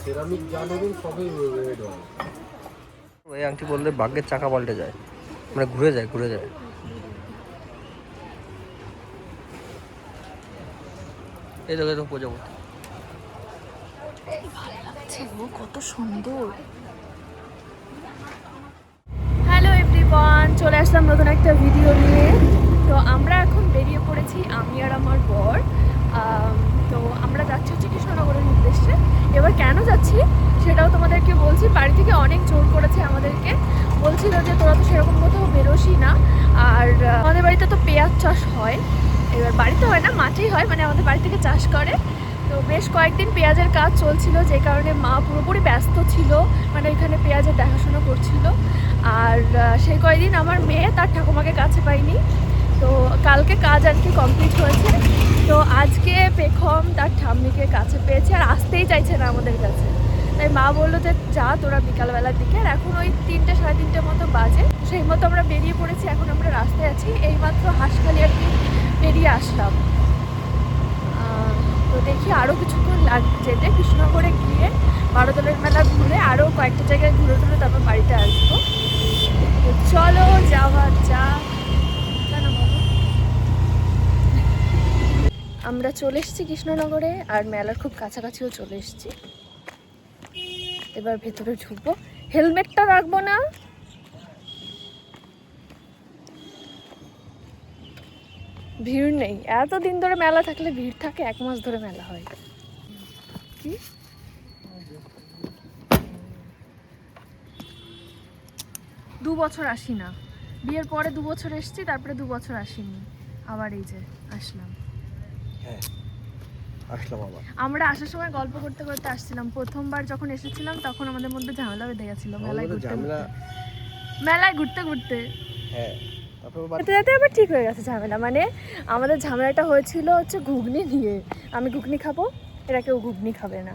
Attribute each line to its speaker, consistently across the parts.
Speaker 1: Ceramic যা নেবেন সবই রেড হয়।
Speaker 2: ওই আংটি বললে ভাগ্যের চাকা পাল্টে যায়, মানে ঘুরে যায় ঘুরে যায়। এই তো প্রজাপতি
Speaker 3: কত সুন্দর। হ্যালো এভরিওয়ান, চলে আসলাম নতুন একটা ভিডিও নিয়ে। তো আমরা এখন বেরিয়ে পড়েছি, আমি আর আমার বর। তো আমরা যাচ্ছি হচ্ছে কৃষ্ণনগরের উদ্দেশ্যে। এবার কেন যাচ্ছি সেটাও তোমাদেরকে বলছি। বাড়ি থেকে অনেক জোর করেছে আমাদেরকে, বলছিল যে তোরা তো সেরকম কোথাও বেরোসি না। আর আমাদের বাড়িতে তো পেঁয়াজ চাষ হয়, এবার বাড়িতে হয় না মাঠেই হয়, মানে আমাদের বাড়ি থেকে চাষ করে। তো বেশ কয়েকদিন পেঁয়াজের কাজ চলছিল, যে কারণে মা পুরোপুরি ব্যস্ত ছিল, মানে এখানে পেঁয়াজের দেখাশোনা করছিল। আর সেই কয়েকদিন আমার মেয়ে তার ঠাকুমাকে কাছে পাইনি। তো কালকে কাজ আর কি কমপ্লিট হয়েছে। তো আজকে পেখম তার ঠাম্মিকে কাছে পেয়েছে, আর আসতেই চাইছে না আমাদের কাছে। তাই মা বললো যে যা তোরা বিকালবেলার দিকে। আর এখন ওই 3টে সাড়ে 3টে মতো বাজে, সেই মতো আমরা বেরিয়ে পড়েছি। এখন আমরা রাস্তায় আছি, এইমাত্র হাঁসখালি আর কি বেরিয়ে আসলাম। তো দেখি আরও কিছুক্ষণ যেতে, কৃষ্ণনগরে গিয়ে বারোদলের মেলা ঘুরে আরও কয়েকটা জায়গায় ঘুরে ঘুরে তারপর বাড়িতে আসবো। তো চলো যাওয়া যাক। আমরা চলে এসেছি কৃষ্ণনগরে, আর মেলার খুব কাছাকাছিও চলে এসেছি। এবার ভেতরে ঢুকবো, হেলমেটটা রাখবো না। ভিড় নেই, এতদিন ধরে মেলা থাকলে ভিড় থাকে, 1 মাস ধরে মেলা হয়। কি 2 বছর আসি না, বিয়ের পরে 2 বছর এসেছি, তারপরে 2 বছর আসিনি, আবার এই যে আসলাম।
Speaker 2: হ্যাঁ আসলাম আবার।
Speaker 3: আমরা আসার সময় গল্প করতে করতে আসছিলাম। প্রথমবার যখন এসেছিলাম তখন আমাদের মধ্যে ঝামেলা বেঁধে গেছিল মেলায় ঘুরতে ঘুরতে।
Speaker 2: হ্যাঁ
Speaker 3: যেতে যেতে আবার ঠিক হয়ে গেছে ঝামেলা। মানে আমাদের ঝামেলাটা হয়েছিল হচ্ছে ঘুগনি নিয়ে, আমি ঘুগনি খাবো, এরা কেউ ঘুগনি খাবে না,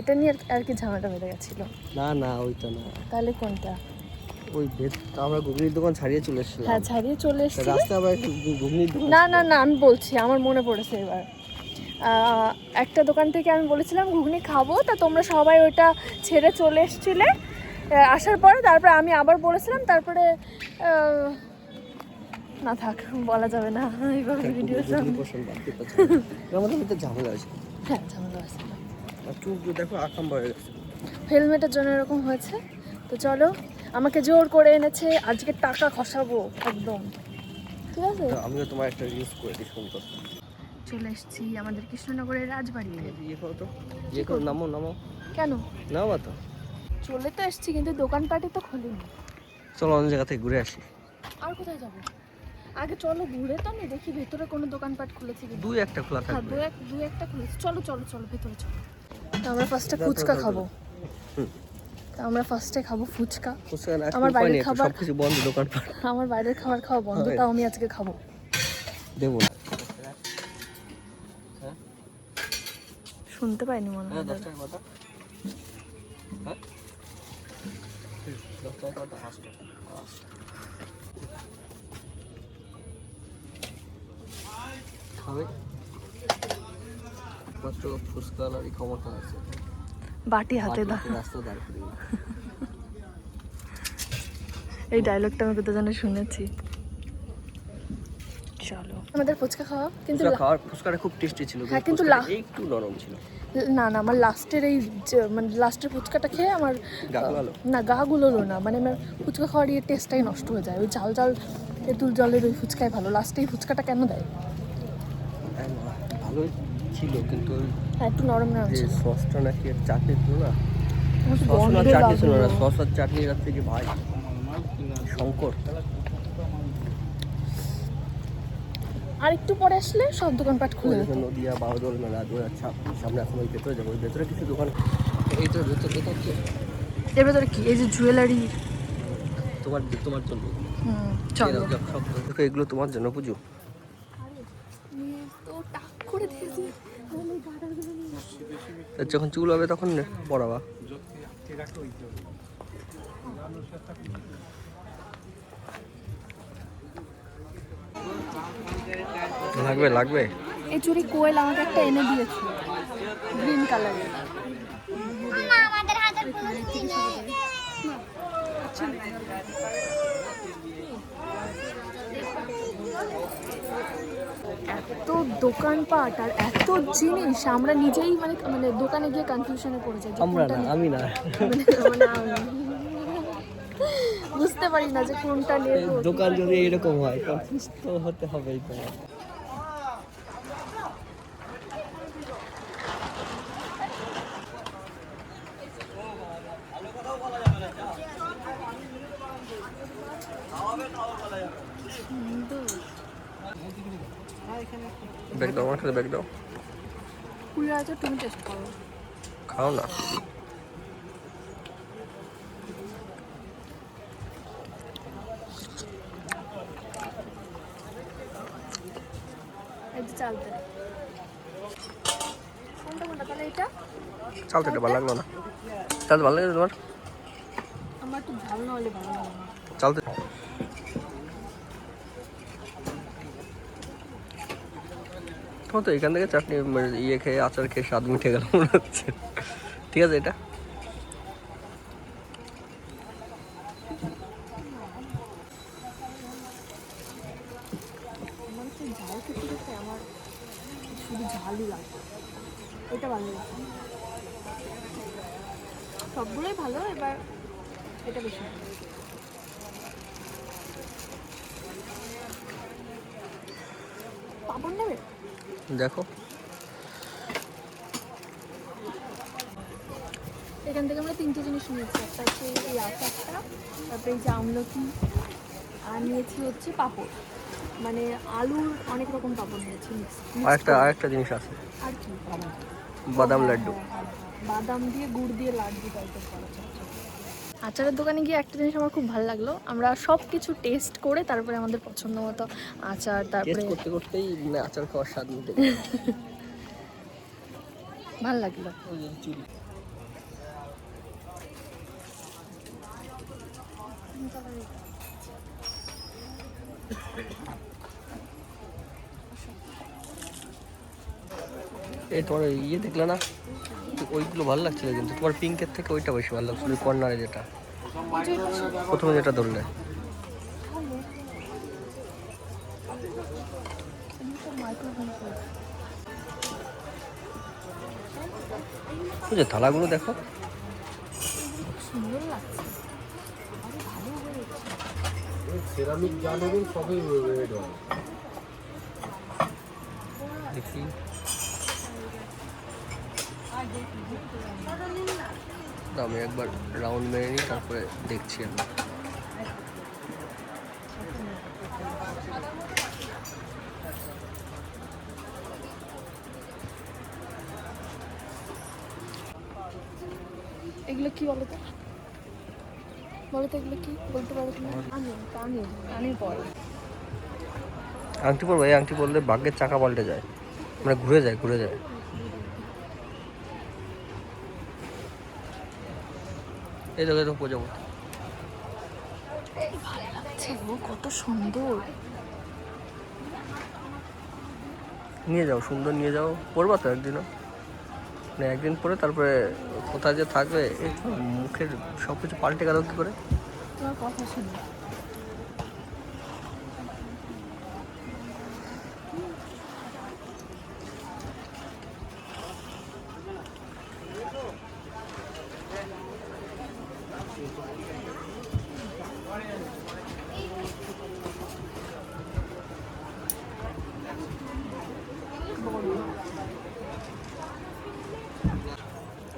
Speaker 3: এটা নিয়ে আর কি ঝামেলাটা বেঁধে গেছিল।
Speaker 2: না না ওইটা না,
Speaker 3: তাহলে কোনটা?
Speaker 2: ওই আমরা ঘুগনির দোকান ছাড়িয়ে চলে এসেছিলাম।
Speaker 3: হ্যাঁ ছাড়িয়ে চলে এসেছি
Speaker 2: রাস্তায় আবার ঘুগনির দোকান।
Speaker 3: না না না, আমি বলছি আমার মনে পড়েছে এবার। একটা দোকান থেকে আমি বলেছিলাম ঘুগনি খাবো, তা তোমরা সবাই ওইটা ছেড়ে চলে এসেছিলে। আসার পরে তারপরে আমি আবার বলেছিলাম, তারপরে না থাক বলা যাবে না এইভাবে ভিডিও
Speaker 2: ঝামেলা আছে।
Speaker 3: হ্যাঁ ঝামেলা আছে,
Speaker 2: চুপ দেখো আকাম হয়ে গেছে,
Speaker 3: হেলমেটের জন্য এরকম হয়েছে। তো চলো, আমাকে জোর করে এনেছে, আজকে টাকা খসাবো একদম, ঠিক আছে।
Speaker 2: আমিও তোমার একটা রিলস করে দিই, সুন্দর।
Speaker 3: চলে এসেছি আমাদের কৃষ্ণনগরের রাজবাড়িতে।
Speaker 2: নামো নামো।
Speaker 3: কেন
Speaker 2: নামো তো,
Speaker 3: চলে তো এসেছি, কিন্তু দোকানপাটে তো খোলেনি।
Speaker 2: চলো অন্য জায়গা থেকে ঘুরে আসি।
Speaker 3: আর কোথায় যাবো? আগে চলো ঘুরে তো আমি দেখি ভেতরে কোনো দোকানপাট খুলেছে কি।
Speaker 2: 2-1টা খোলা থাকবে।
Speaker 3: হ্যাঁ 2-1টা খুলেছে। চলো চলো চলো ভেতরে চলো। তো আমরা ফার্স্টে ফুচকা খাবো। তো আমরা ফার্স্টে খাবো ফুচকা। আমার বাইরের খাবার
Speaker 2: সবকিছু বন্ধ, দোকানপাট।
Speaker 3: আমার বাইরের খাবার খাওয়া বন্ধ, তাও আমি আজকে খাবো।
Speaker 2: দেবো না,
Speaker 3: শুনতে পাইনি মনে হয়।
Speaker 2: 10 টাকা কথা। হ্যাঁ 10 টাকা কথা আসবে। খাবে মাত্র ফুচকালারই ক্ষমতা আছে,
Speaker 3: বাটি হাতে দাও।
Speaker 2: রাস্তা দাঁড় করে
Speaker 3: এই ডায়লগটা আমি কোথাও জানি শুনেছি। চলো আমাদের ফুচকা খাওয়া, কিন্তু
Speaker 2: ফুচকাটা খুব টেস্টি ছিল।
Speaker 3: হ্যাঁ কিন্তু
Speaker 2: একটু নরম ছিল।
Speaker 3: না না, আমার লাস্টের এই মানে লাস্টের ফুচকাটা খেয়ে আমার গা গুলোলো না, মানে আমার ফুচকা খাওয়ার এই টেস্টটাই নষ্ট হয়ে যায়। ওই ঝাল ঝাল তেঁতুল জলের ওই ফুচকাই ভালো। লাস্টে এই ফুচকাটা কেন দেয়?
Speaker 2: ভালোই ছিল কিন্তু
Speaker 3: হ্যাঁ একটু নরম নরম ছিল।
Speaker 2: সসটা নাকি চাটনি ছিল না, চাটনি ছিল না, সস আর চাটনি রাত থেকে ভাই শঙ্কর।
Speaker 3: আর একটু পরে আসলে সব দোকানপাট খুলে যেত।
Speaker 2: নদিয়া বারোদল মেলা 2026 সামনে। এখন ওই ভেতরে যাবো, ওই ভেতরে কিছু দোকান। এই তো ভেতরে কি,
Speaker 3: এর ভেতরে কি? এই যে জুয়েলারি
Speaker 2: তোমার জন্য।
Speaker 3: চলো
Speaker 2: দেখো এগুলো তোমার জন্য পুজো। যখন চুল হবে তখন পড়াবা। লাগবে লাগবে।
Speaker 3: এই চুড়ি কোয়েল আমাকে একটা এনে দিয়েছে, গ্রিন কালারের। এত দোকানপাট আর এত জিনিস আমরা নিজেই মানে মানে দোকানে গিয়ে কনফিউশনে পড়ে যাই যে
Speaker 2: আমরা
Speaker 3: কোনটা
Speaker 2: না,
Speaker 3: নেব।
Speaker 2: আমি না,
Speaker 3: মানে বুঝতে পারি না যে কোনটা নেব।
Speaker 2: দোকান যদি এরকম হয় কনফিউজ তো হতে হবেই তোমার। ব্যাগ দাও, আমার কাছে ব্যাগ দাও।
Speaker 3: কুড়ি আছে, তুমি টেস্ট করো।
Speaker 2: খাও না।
Speaker 3: এই যে চালতে কোনটা কোনটা তাহলে এটা
Speaker 2: চালতে ভালো লাগলো না, চালতে ভালো লাগে তোমার?
Speaker 3: আমার তো ঝাল না হলে ভালো লাগে না।
Speaker 2: চালতে তোমার তো এখান থেকে চাটনি ইয়ে খেয়ে আচার খেয়ে স্বাদ মিঠে গেল মনে হচ্ছে। ঠিক আছে, এটা
Speaker 3: আমার তো ঝাল খেতে খেতে আমার শুধু ঝালই লাগে। এটা ভালো লাগে, সবগুলোই ভালো, এবার এটা বেশি ভালো। পাপড় নেবে?
Speaker 2: দেখো।
Speaker 3: এখান থেকে আমরা তিনটে জিনিস নিয়েছি, একটা হচ্ছে এই আচারটা, তারপরে এই যে আমলকি, আর নিয়েছি হচ্ছে পাঁপড়, মানে আলুর অনেক রকম পাঁপড় নিয়েছি
Speaker 2: আরেকটা জিনিস আছে,
Speaker 3: আর কি
Speaker 2: বাদাম লাড্ডু।
Speaker 3: বাদাম দিয়ে গুড় দিয়ে লাড্ডু টাইপের করা। আচারের দোকানে গিয়ে একটা জিনিস আমার খুব ভালো লাগলো, আমরা সব কিছু টেস্ট করে তারপরে আমাদের পছন্দ মতো আচার, তারপরে
Speaker 2: টেস্ট করতে করতেই মানে আচার খাওয়ার স্বাদ মিটে
Speaker 3: ভালো লাগলো।
Speaker 2: এই তোমার ইয়ে দেখলে না, ওইগুলো ভালো লাগছিল, কিন্তু তোমার পিঙ্কের থেকে ওইটা বেশি ভালো লাগছিল, ওই কর্নারে যেটা প্রথমে যেটা ধরলে। ওই যে থালাগুলো দেখো,
Speaker 3: সুন্দর লাগছে, আরো ভালো হয়েছে।
Speaker 1: সেরামিক যা নেবেন সবই রেড হয়।
Speaker 2: দেখি আমি একবার রাউন্ড মেরে নিই, তারপরে দেখছি আমি।
Speaker 3: এগুলো কি বলো তো, বলো তো এগুলো কি, বলতে পারো তুমি? কানের পরে
Speaker 2: আংটি পরবো, এই আংটি পরলে ভাগ্যের চাকা পাল্টে যায়, মানে ঘুরে যায়। এই দেখো প্রজাপতি,
Speaker 3: ভালো লাগছে, ও কত সুন্দর।
Speaker 2: নিয়ে যাও, সুন্দর নিয়ে যাও, পরবা তো একদিনও, মানে একদিন পরে তারপরে কোথায় যে থাকবে, এই মুখের সব কিছু পাল্টে গেল কী করে?
Speaker 3: তোমার কথা শুনি।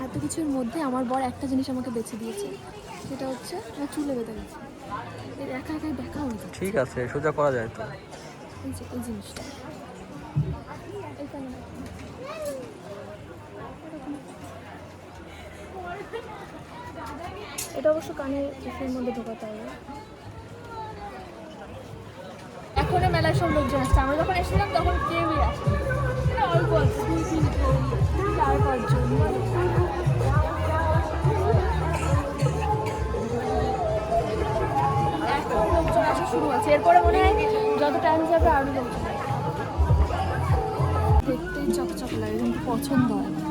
Speaker 3: এত কিছুর মধ্যে আমার বর একটা জিনিস আমাকে বেছে দিয়েছে, সেটা হচ্ছে আমার চুলে বেঁধে গেছে, এর একা একাই দেখা হয়ে যাচ্ছে।
Speaker 2: ঠিক আছে, সোজা করা যায় তো।
Speaker 3: এই যে এই জিনিসটা, এইখানে এটা অবশ্য কানের ইসের মধ্যে ঢোকাতে হবে। এখন মেলায় সব লোকজন আসছে, আমরা যখন এসেছিলাম তখন কেউই আসেনি, অল্প অল্প 2-3 4-5 জন। এখন লোকজন আসা শুরু আছে, এরপরে মনে হয় যত টাইম যাবে আরো লোকজন আসবে। দেখতেই চকচক লাগে, কিন্তু পছন্দ হয় না।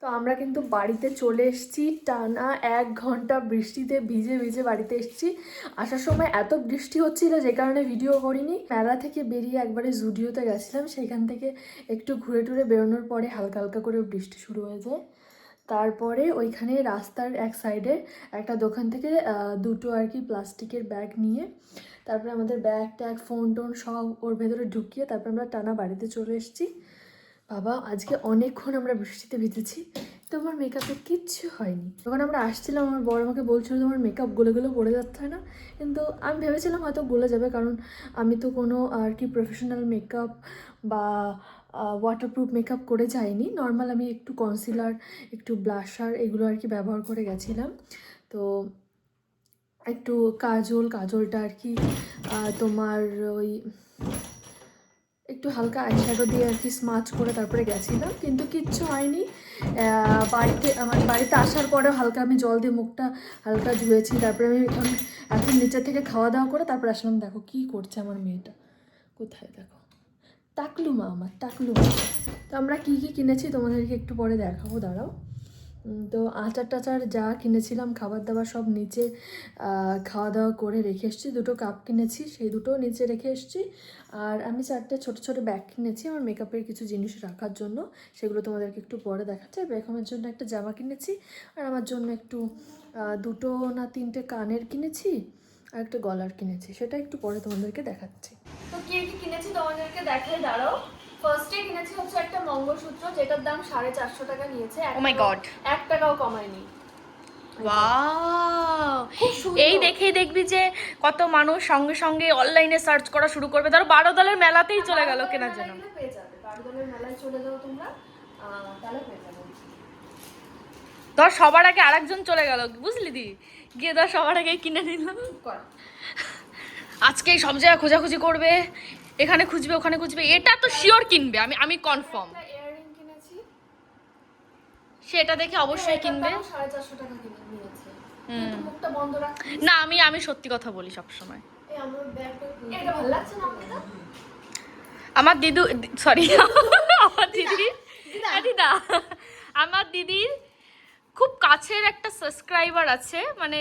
Speaker 3: তো আমরা কিন্তু বাড়িতে চলে এসেছি, টানা 1 ঘন্টা বৃষ্টিতে ভিজে ভিজে বাড়িতে এসেছি। আসার সময় এত বৃষ্টি হচ্ছিল যে কারণে ভিডিও করিনি। মেলা থেকে বেরিয়ে একবারে জুডিওতে গেছিলাম, সেখান থেকে একটু ঘুরে টুরে বেরোনোর পরে হালকা হালকা করে বৃষ্টি শুরু হয়ে যায়। তারপরে ওইখানে রাস্তার এক সাইডে একটা দোকান থেকে দুটো আর কি প্লাস্টিকের ব্যাগ নিয়ে তারপরে আমাদের ব্যাগ ট্যাগ ফোন টোন সব ওর ভেতরে ঢুকিয়ে তারপরে আমরা টানা বাড়িতে চলে এসেছি। বাবা আজকে অনেকক্ষণ আমরা বৃষ্টিতে ভিজেছি, তোমার মেকআপে কিচ্ছু হয়নি। যখন আমরা আসছিলাম আমার বড় আমাকে বলছিল তোমার মেকআপ গলে গলে পড়ে যাচ্ছে না, কিন্তু আমি ভেবেছিলাম হয়তো গলে যাবে, কারণ আমি তো কোনো আর কি প্রফেশনাল মেকআপ বা ওয়াটারপ্রুফ মেকআপ করে যাইনি। নর্মাল আমি একটু কনসিলার একটু ব্লাশার এগুলো আর কি ব্যবহার করে গেছিলাম। তো একটু কাজলটা আর কি তোমার ওই একটু হালকা আইশ্যাডো দিয়ে আর কি স্মাচ করে তারপরে গেছিলাম, কিন্তু কিচ্ছু হয়নি। বাড়িতে আসার পরে হালকা আমি জল দিয়ে মুখটা হালকা ধুয়েছি। তারপরে আমি এখন নিচের থেকে খাওয়া দাওয়া করে তারপরে আসলাম। দেখো কি করছে আমার মেয়েটা, কোথায় দেখো টাকলুমা, আমার টাকলুমা। তো আমরা কী কী কিনেছি তোমাদেরকে একটু পরে দেখাবো, দাঁড়াও। তো আচার টাচার যা কিনেছিলাম খাবার দাবার সব নিচে খাওয়া দাওয়া করে রেখে এসেছি। দুটো কাপ কিনেছি, সেই দুটোও নিচে রেখে এসেছি। আর আমি 4টে ছোটো ছোটো ব্যাগ কিনেছি আমার মেকআপের কিছু জিনিস রাখার জন্য, সেগুলো তোমাদেরকে একটু পরে দেখাচ্ছি। আর বেগমের জন্য একটা জামা কিনেছি, আর আমার জন্য একটু 2 না 3টে কানের কিনেছি, আর একটা গলার কিনেছি, সেটা একটু পরে তোমাদেরকে দেখাচ্ছি। তো কি কি কিনেছি তোমাদেরকে দেখাই, দাঁড়াও। ফার্স্টে কিনেছি হচ্ছে একটা মঙ্গলসূত্র, যেটার দাম 450 টাকা নিয়েছে।
Speaker 2: ও মাই গড,
Speaker 3: 1 টাকাও কমায়নি।
Speaker 2: ওয়াও, এই দেখেই দেখবি যে কত মানুষ সঙ্গে সঙ্গে অনলাইনে সার্চ করা শুরু করবে। ধরো বারোদলের মেলাতেই চলে গেল কেনার জন্য।
Speaker 3: পেয়ে যাবে, বারোদলের মেলায় চলে যাও তোমরা, তাহলে পেয়ে যাবে।
Speaker 2: ধর সবার আগে আরেকজন চলে গেল, বুঝলি দি, গিয়ে ধর সবার আগে কিনে নিলাম। আজকে সব জায়গায় খোঁজাখুঁজি করবে, এখানে খুঁজবে ওখানে খুঁজবে, এটা তো শিওর কিনবে, আমি কনফার্ম।
Speaker 3: ইয়াররিং কিনেছি,
Speaker 2: সেটা দেখে অবশ্যই কিনবে।
Speaker 3: 450 টাকা নিয়েছে। কিন্তু মুখটা বন্ধ রাখ
Speaker 2: না, আমি সত্যি কথা বলি সব সময়।
Speaker 3: এই আমার ব্যাগটা এটা ভালো লাগছে না আপনাদের?
Speaker 2: আমার দিদু, সরি আমার দিদি, দিদা, আমার দিদির খুব কাছের একটা সাবস্ক্রাইবার আছে, মানে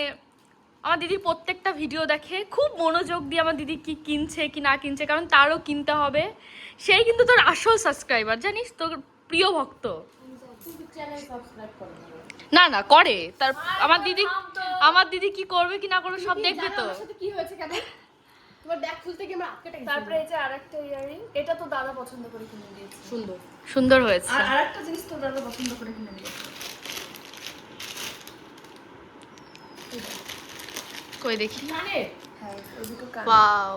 Speaker 2: আমার দিদির প্রত্যেকটা ভিডিও দেখে, খুব মনোযোগ দিয়ে আমার দিদি কি কিনছে কি না কিনছে, কারণ তারও কিনতে হবে। সেই কিন্তু তোর আসল সাবস্ক্রাইবার, জানিস, তোর প্রিয় ভক্ত। না না করে, তার আমার দিদি কি করবে কি না করবে সব দেখবে তো।
Speaker 3: কি হয়েছে কেন তোমার ব্যাগ খুলতে গিয়ে আমরা আটকে গেছি। তারপরে এই যে আরেকটা ইয়াররিং, এটা তো দাদা পছন্দ করে কিনে দিয়েছে,
Speaker 2: সুন্দর হয়েছে।
Speaker 3: আর আরেকটা জিনিস তো দাদা পছন্দ করে কিনে দিয়েছে,
Speaker 2: কই দেখি।
Speaker 3: হ্যাঁ ওই দুটো কান।
Speaker 2: ওয়াও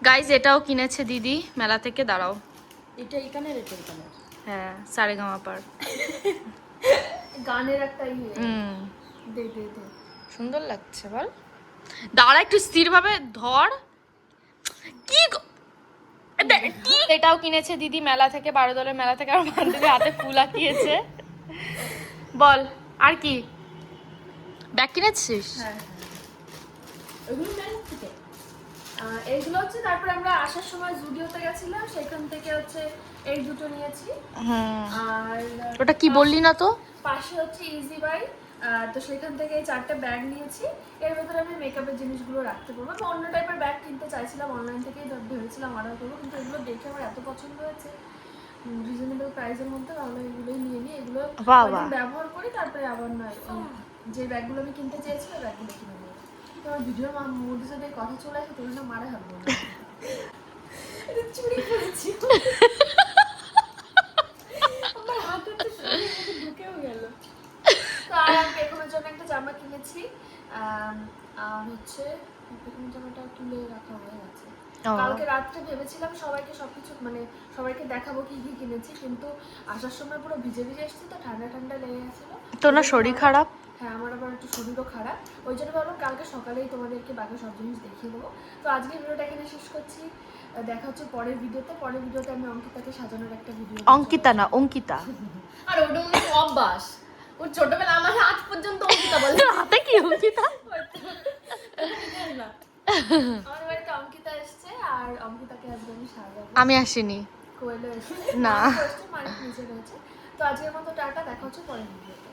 Speaker 2: গাইজ, এটাও কিনেছে দিদি মেলা থেকে। দাঁড়াও,
Speaker 3: এটা এখানে রেখে এখানে,
Speaker 2: হ্যাঁ সারেগামাপার
Speaker 3: গানের একটা দে
Speaker 2: সুন্দর লাগছে বল। দাঁড়া একটু স্থির ভাবে ধর। কি এটাও কিনেছে দিদি মেলা থেকে, বারোদলের মেলা থেকে। আর বান্ধবী হাতে ফুল আঁকিয়েছে। বল আর কি ব্যাগ কিনেছিস?
Speaker 3: হ্যাঁ ওইগুলো মেলা থেকে, এইগুলো হচ্ছে। তারপর আমরা আসার সময় জুডিওতে গেছিলাম, সেখান থেকে হচ্ছে এই দুটো নিয়েছি। আর
Speaker 2: ওটা কি বললি না তো,
Speaker 3: পাশে হচ্ছে ইজি বাই, তো সেখান থেকে এই 4টে ব্যাগ নিয়েছি। এর ভেতরে আমি মেকআপের জিনিসগুলো রাখতে পারবো। আমি অন্য টাইপের ব্যাগ কিনতে চাইছিলাম, অনলাইন থেকেই ভেবেছিলাম অর্ডার করবো, কিন্তু এগুলো দেখে আমার এত পছন্দ হয়েছে রিজনেবল প্রাইসের মধ্যে, তাহলে এগুলোই নিয়ে নিই। এগুলো ব্যবহার করি, তারপরে আবার নয় যে ব্যাগগুলো আমি কিনতে চেয়েছি ওই ব্যাগগুলো কিনে নেবো। তোমার ভিডিওর মধ্যে সাথে কথা চলে আসে, তোর জন্য মারা হারবো না। চুরি করেছি, আমার হাতে তো ঢুকেও গেল। তো আর আমি বেগমের জন্য একটা জামা কিনেছি, আর হচ্ছে বেগমের জামাটা তুলে রাখা হয়ে গেছে। কালকে রাত্রে ভেবেছিলাম সবাইকে সবকিছু মানে সবাইকে দেখাবো কি কি কিনেছি, কিন্তু আসার সময় পুরো ভিজে ভিজে এসেছি, তো ঠান্ডা ঠান্ডা লেগে গেছিল।
Speaker 2: তো না শরীর খারাপ?
Speaker 3: হ্যাঁ আমার আবার একটু শরীরও খারাপ, ওই জন্য ভাবলাম কালকে সকালেই তোমাদেরকে বাকি সব জিনিস দেখিয়ে দেবো। তো আজকে ভিডিওটা এখানে শেষ করছি, দেখা হচ্ছে পরের ভিডিওতে। পরের ভিডিওতে আমি অঙ্কিতাকে সাজানোর একটা ভিডিও,
Speaker 2: অঙ্কিতা না অঙ্কিতা,
Speaker 3: আর ওটা মনে অভ্যাস, ওর ছোটবেলা আমার আজ পর্যন্ত অঙ্কিতা বলে।
Speaker 2: হাতে কি অঙ্কিতা?
Speaker 3: আমার বাড়িতে অঙ্কিতা এসছে, আর অঙ্কিতাকে আজকে আমি সাজাবো।
Speaker 2: আমি আসিনি
Speaker 3: কোয়েলও এসছে
Speaker 2: না,
Speaker 3: মানিক নিচে রয়েছে। তো আজকের মতো টাটা, দেখা হচ্ছে পরের ভিডিওতে।